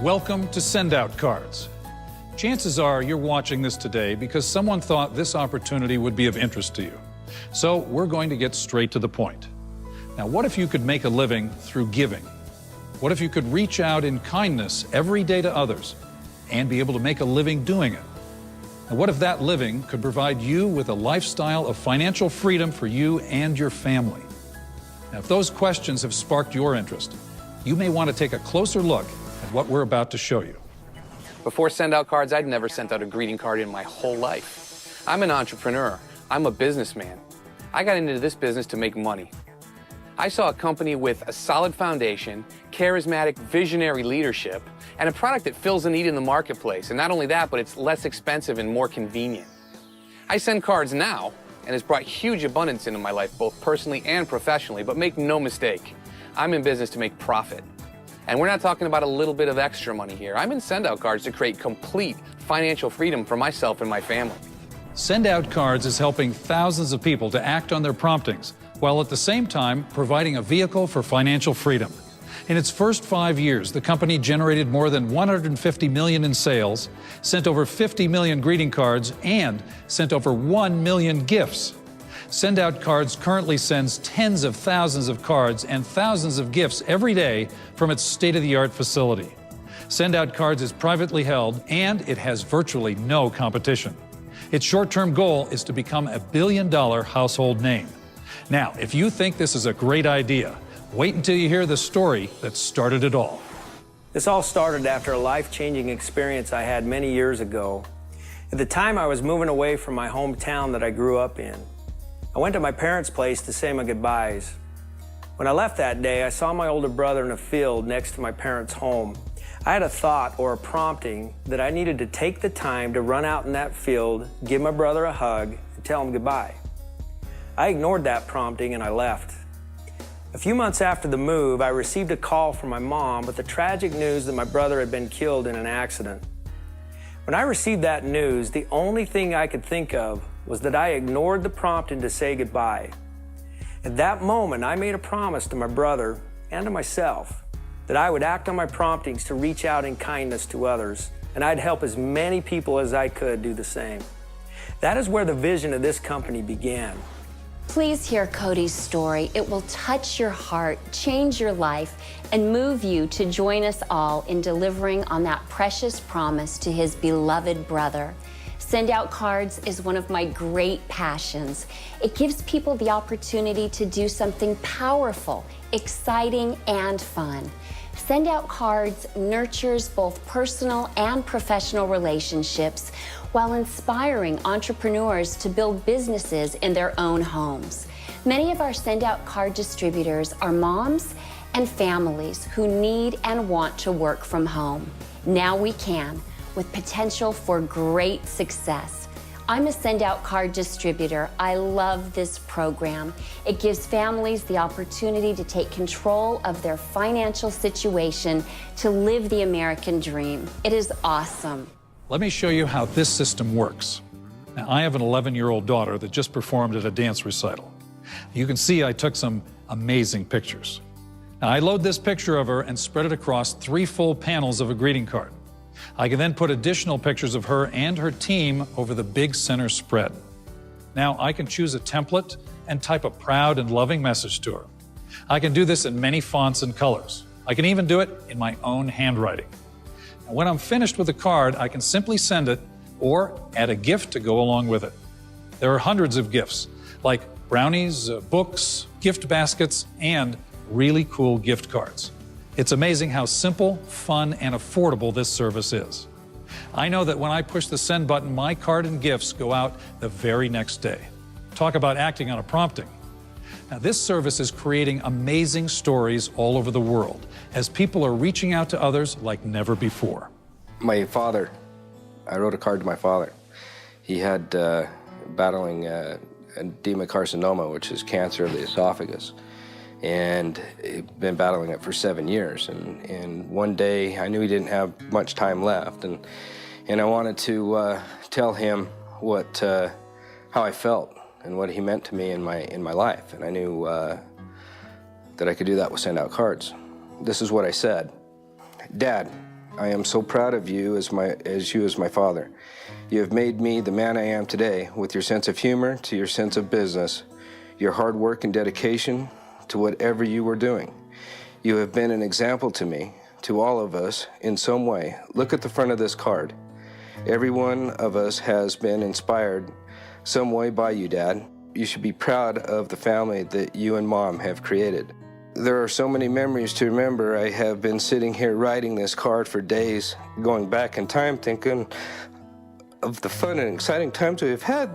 Welcome to SendOutCards. Chances are you're watching this today because someone thought this opportunity would be of interest to you. So we're going to get straight to the point. Now, what if you could make a living through giving? What if you could reach out in kindness every day to others and be able to make a living doing it? And what if that living could provide you with a lifestyle of financial freedom for you and your family? Now, if those questions have sparked your interest, you may want to take a closer look at what we're about to show you. Before SendOutCards, I'd never sent out a greeting card in my whole life. I'm an entrepreneur. I'm a businessman. I got into this business to make money. I saw a company with a solid foundation, charismatic, visionary leadership, and a product that fills a need in the marketplace. And not only that, but it's less expensive and more convenient. I send cards now, and it's brought huge abundance into my life, both personally and professionally. But make no mistake, I'm in business to make profit. And we're not talking about a little bit of extra money here. I'm in SendOutCards to create complete financial freedom for myself and my family. SendOutCards is helping thousands of people to act on their promptings, while at the same time providing a vehicle for financial freedom. In its first 5 years, the company generated more than $150 million in sales, sent over 50 million greeting cards, and sent over 1 million gifts. SendOutCards currently sends tens of thousands of cards and thousands of gifts every day from its state-of-the-art facility. SendOutCards is privately held, and it has virtually no competition. Its short-term goal is to become a billion-dollar household name. Now, if you think this is a great idea, wait until you hear the story that started it all. This all started after a life-changing experience I had many years ago. At the time, I was moving away from my hometown that I grew up in. I went to my parents' place to say my goodbyes. When I left that day, I saw my older brother in a field next to my parents' home. I had a thought or a prompting that I needed to take the time to run out in that field, give my brother a hug, and tell him goodbye. I ignored that prompting and I left. A few months after the move, I received a call from my mom with the tragic news that my brother had been killed in an accident. When I received that news, the only thing I could think of was that I ignored the prompting to say goodbye. At that moment, I made a promise to my brother and to myself that I would act on my promptings to reach out in kindness to others, and I'd help as many people as I could do the same. That is where the vision of this company began. Please hear Cody's story. It will touch your heart, change your life, and move you to join us all in delivering on that precious promise to his beloved brother. SendOutCards is one of my great passions. It gives people the opportunity to do something powerful, exciting, and fun. SendOutCards nurtures both personal and professional relationships while inspiring entrepreneurs to build businesses in their own homes. Many of our SendOutCard distributors are moms and families who need and want to work from home. Now we can, with potential for great success. I'm a SendOutCard distributor. I love this program. It gives families the opportunity to take control of their financial situation to live the American dream. It is awesome. Let me show you how this system works. Now, I have an 11-year-old daughter that just performed at a dance recital. You can see I took some amazing pictures. Now, I load this picture of her and spread it across 3 full panels of a greeting card. I can then put additional pictures of her and her team over the big center spread. Now, I can choose a template and type a proud and loving message to her. I can do this in many fonts and colors. I can even do it in my own handwriting. And when I'm finished with the card, I can simply send it or add a gift to go along with it. There are hundreds of gifts, like brownies, books, gift baskets, and really cool gift cards. It's amazing how simple, fun, and affordable this service is. I know that when I push the send button, my card and gifts go out the very next day. Talk about acting on a prompting. Now, this service is creating amazing stories all over the world as people are reaching out to others like never before. My father, I wrote a card to my father. He had battling edema carcinoma, which is cancer of the esophagus. And he'd been battling it for 7 years. And one day, I knew he didn't have much time left. And I wanted to tell him how I felt and what he meant to me in my life. And I knew that I could do that with SendOutCards. This is what I said. Dad, I am so proud of you as my father. You have made me the man I am today with your sense of humor to your sense of business, your hard work and dedication to whatever you were doing. You have been an example to me, to all of us, in some way. Look at the front of this card. Every one of us has been inspired some way by you, Dad. You should be proud of the family that you and Mom have created. There are so many memories to remember. I have been sitting here writing this card for days, going back in time, thinking of the fun and exciting times we have had.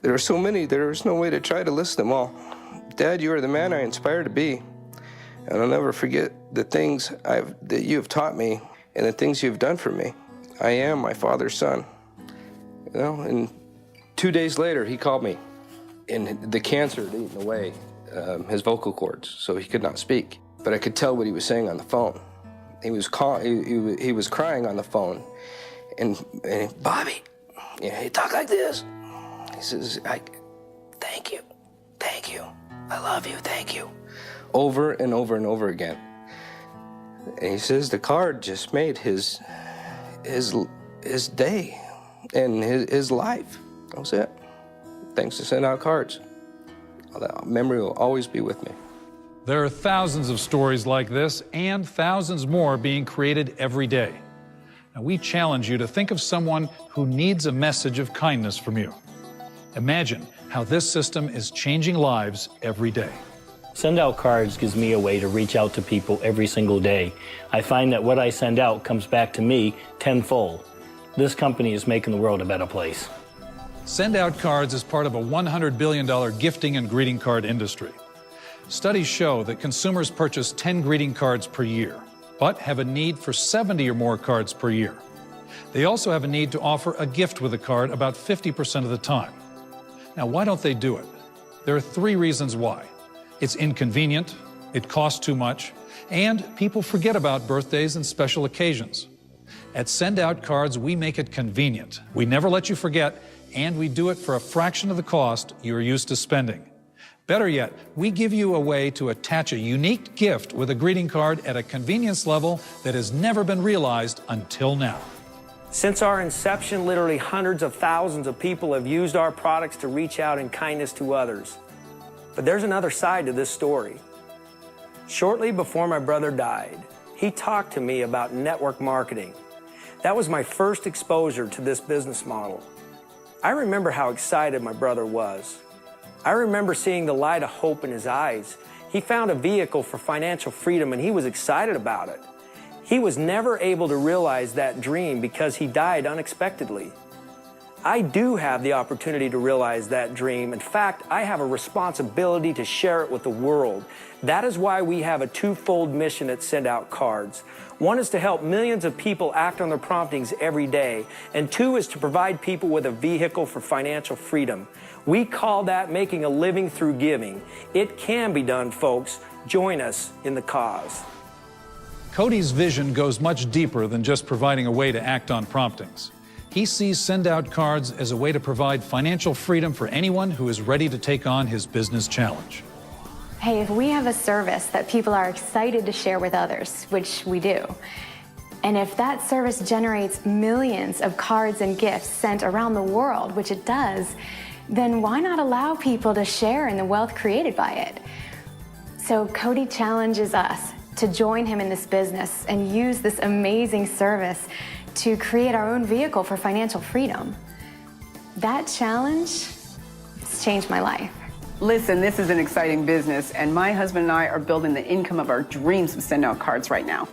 There are so many, there is no way to try to list them all. Dad, you are the man I aspire to be, and I'll never forget the things that you have taught me and the things you have done for me. I am my father's son. You know, and 2 days later, he called me, and the cancer had eaten away his vocal cords, so he could not speak. But I could tell what he was saying on the phone. He was crying on the phone, and Bobby, you know, he talked like this. He says, thank you, I love you, thank you, over and over and over again. And he says the card just made his day and his life. That was it. Thanks to Send Out Cards. That memory will always be with me. There are thousands of stories like this and thousands more being created every day. Now, we challenge you to think of someone who needs a message of kindness from you. Imagine how this system is changing lives every day. Send Out Cards gives me a way to reach out to people every single day. I find that what I send out comes back to me tenfold. This company is making the world a better place. Send Out Cards is part of a $100 billion gifting and greeting card industry. Studies show that consumers purchase 10 greeting cards per year, but have a need for 70 or more cards per year. They also have a need to offer a gift with a card about 50% of the time. Now, why don't they do it? There are 3 reasons why. It's inconvenient, it costs too much, and people forget about birthdays and special occasions. At Send Out Cards, we make it convenient. We never let you forget, and we do it for a fraction of the cost you're used to spending. Better yet, we give you a way to attach a unique gift with a greeting card at a convenience level that has never been realized until now. Since our inception, literally hundreds of thousands of people have used our products to reach out in kindness to others. But there's another side to this story. Shortly before my brother died, he talked to me about network marketing. That was my first exposure to this business model. I remember how excited my brother was. I remember seeing the light of hope in his eyes. He found a vehicle for financial freedom and he was excited about it. He was never able to realize that dream because he died unexpectedly. I do have the opportunity to realize that dream. In fact, I have a responsibility to share it with the world. That is why we have a twofold mission at Send Out Cards. One is to help millions of people act on their promptings every day, and 2 is to provide people with a vehicle for financial freedom. We call that making a living through giving. It can be done, folks. Join us in the cause. Cody's vision goes much deeper than just providing a way to act on promptings. He sees Send Out Cards as a way to provide financial freedom for anyone who is ready to take on his business challenge. Hey, if we have a service that people are excited to share with others, which we do, and if that service generates millions of cards and gifts sent around the world, which it does, then why not allow people to share in the wealth created by it? So Cody challenges us to join him in this business and use this amazing service to create our own vehicle for financial freedom. That challenge has changed my life. Listen, this is an exciting business, and my husband and I are building the income of our dreams with Send Out Cards right now.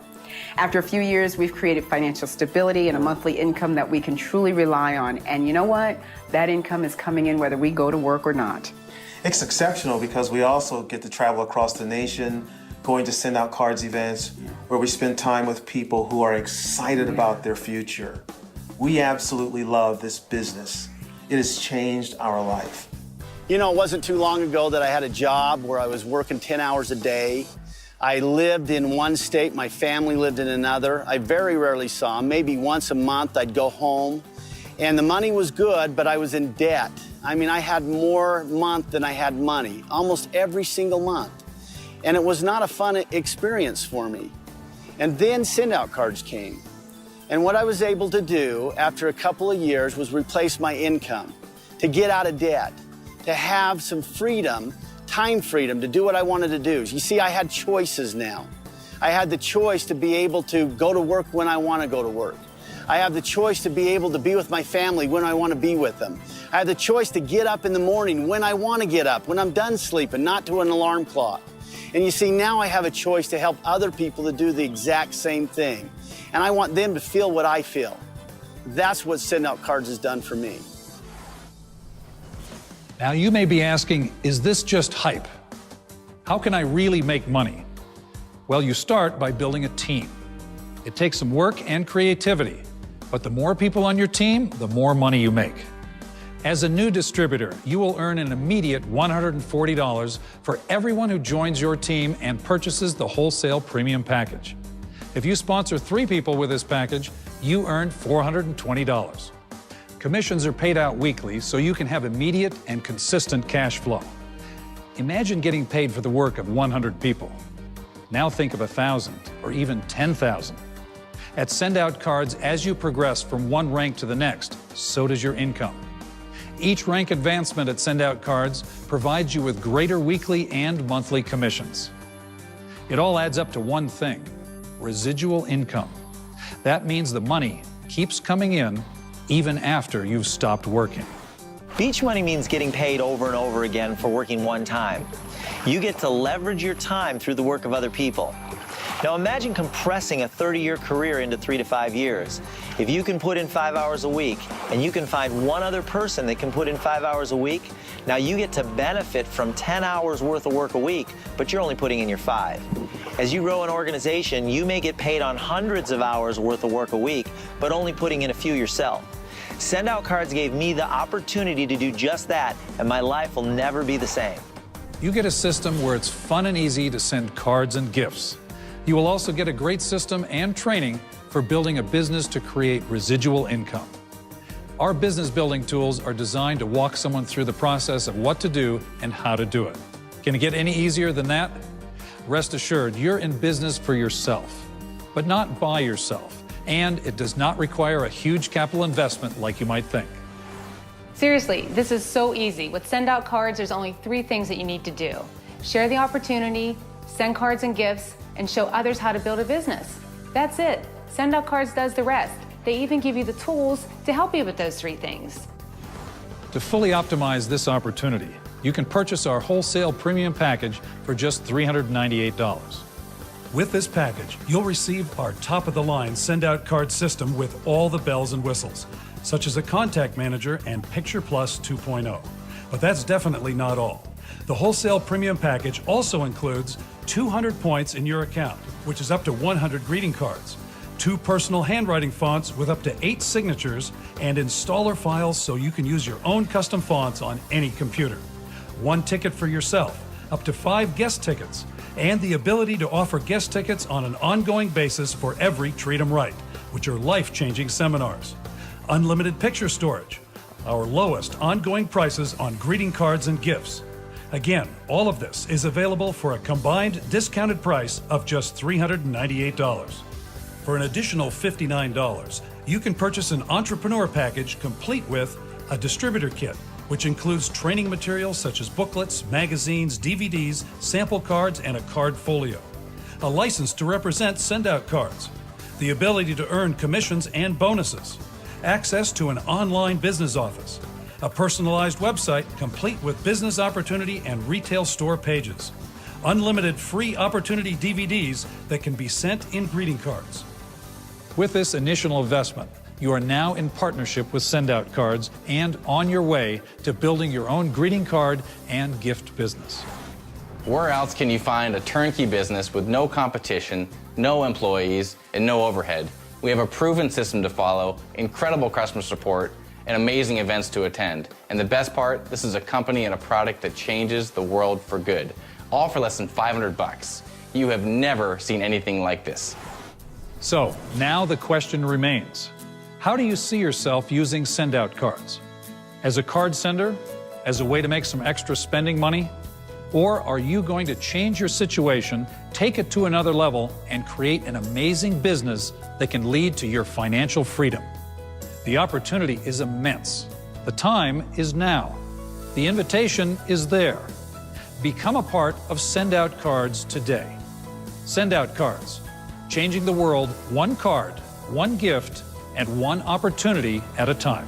After a few years, we've created financial stability and a monthly income that we can truly rely on. And you know what? That income is coming in whether we go to work or not. It's exceptional because we also get to travel across the nation, going to Send Out Cards events where we spend time with people who are excited about their future. We absolutely love this business. It has changed our life. You know, it wasn't too long ago that I had a job where I was working 10 hours a day. I lived in one state, my family lived in another. I very rarely saw them. Maybe once a month I'd go home. And the money was good, but I was in debt. I mean, I had more month than I had money, almost every single month. And it was not a fun experience for me. And then SendOutCards came. And what I was able to do after a couple of years was replace my income, to get out of debt, to have some freedom, time freedom to do what I wanted to do. You see, I had choices now. I had the choice to be able to go to work when I want to go to work. I have the choice to be able to be with my family when I want to be with them. I have the choice to get up in the morning when I want to get up, when I'm done sleeping, not to an alarm clock. And you see, now I have a choice to help other people to do the exact same thing. And I want them to feel what I feel. That's what SendOutCards has done for me. Now you may be asking, is this just hype? How can I really make money? Well, you start by building a team. It takes some work and creativity, but the more people on your team, the more money you make. As a new distributor, you will earn an immediate $140 for everyone who joins your team and purchases the wholesale premium package. If you sponsor 3 people with this package, you earn $420. Commissions are paid out weekly, so you can have immediate and consistent cash flow. Imagine getting paid for the work of 100 people. Now think of 1,000 or even 10,000. At SendOutCards, as you progress from one rank to the next, so does your income. Each rank advancement at SendOutCards provides you with greater weekly and monthly commissions. It all adds up to one thing: residual income. That means the money keeps coming in even after you've stopped working. Beach money means getting paid over and over again for working one time. You get to leverage your time through the work of other people. Now imagine compressing a 30-year career into 3 to 5 years. If you can put in 5 hours a week and you can find one other person that can put in 5 hours a week, now you get to benefit from 10 hours worth of work a week, but you're only putting in your 5. As you grow an organization, you may get paid on hundreds of hours worth of work a week, but only putting in a few yourself. SendOutCards gave me the opportunity to do just that, and my life will never be the same. You get a system where it's fun and easy to send cards and gifts. You will also get a great system and training for building a business to create residual income. Our business building tools are designed to walk someone through the process of what to do and how to do it. Can it get any easier than that? Rest assured, you're in business for yourself, but not by yourself. And it does not require a huge capital investment like you might think. Seriously, this is so easy. With SendOutCards, there's only 3 things that you need to do: share the opportunity, send cards and gifts, and show others how to build a business. That's it. SendOutCards does the rest. They even give you the tools to help you with those 3 things. To fully optimize this opportunity, you can purchase our wholesale premium package for just $398. With this package, you'll receive our top-of-the-line SendOutCard system with all the bells and whistles, such as a contact manager and Picture Plus 2.0. But that's definitely not all. The wholesale premium package also includes 200 points in your account, which is up to 100 greeting cards, 2 personal handwriting fonts with up to 8 signatures, and installer files so you can use your own custom fonts on any computer, 1 ticket for yourself, up to 5 guest tickets, and the ability to offer guest tickets on an ongoing basis for every Treat 'em Right, which are life-changing seminars. Unlimited picture storage, our lowest ongoing prices on greeting cards and gifts. Again, all of this is available for a combined discounted price of just $398. For an additional $59, you can purchase an entrepreneur package complete with a distributor kit, which includes training materials such as booklets, magazines, DVDs, sample cards, and a card folio, a license to represent SendOutCards, the ability to earn commissions and bonuses, access to an online business office, a personalized website complete with business opportunity and retail store pages, unlimited free opportunity DVDs that can be sent in greeting cards. With this initial investment, you are now in partnership with SendOutCards and on your way to building your own greeting card and gift business. Where else can you find a turnkey business with no competition, no employees, and no overhead? We have a proven system to follow, incredible customer support, and amazing events to attend. And the best part, this is a company and a product that changes the world for good, all for less than $500. You have never seen anything like this. So now the question remains, how do you see yourself using SendOutCards? As a card sender? As a way to make some extra spending money? Or are you going to change your situation take it to another level, and create an amazing business that can lead to your financial freedom. The opportunity is immense. The time is now. The invitation is there. Become a part of SendOutCards today. SendOutCards, changing the world one card, one gift, and one opportunity at a time.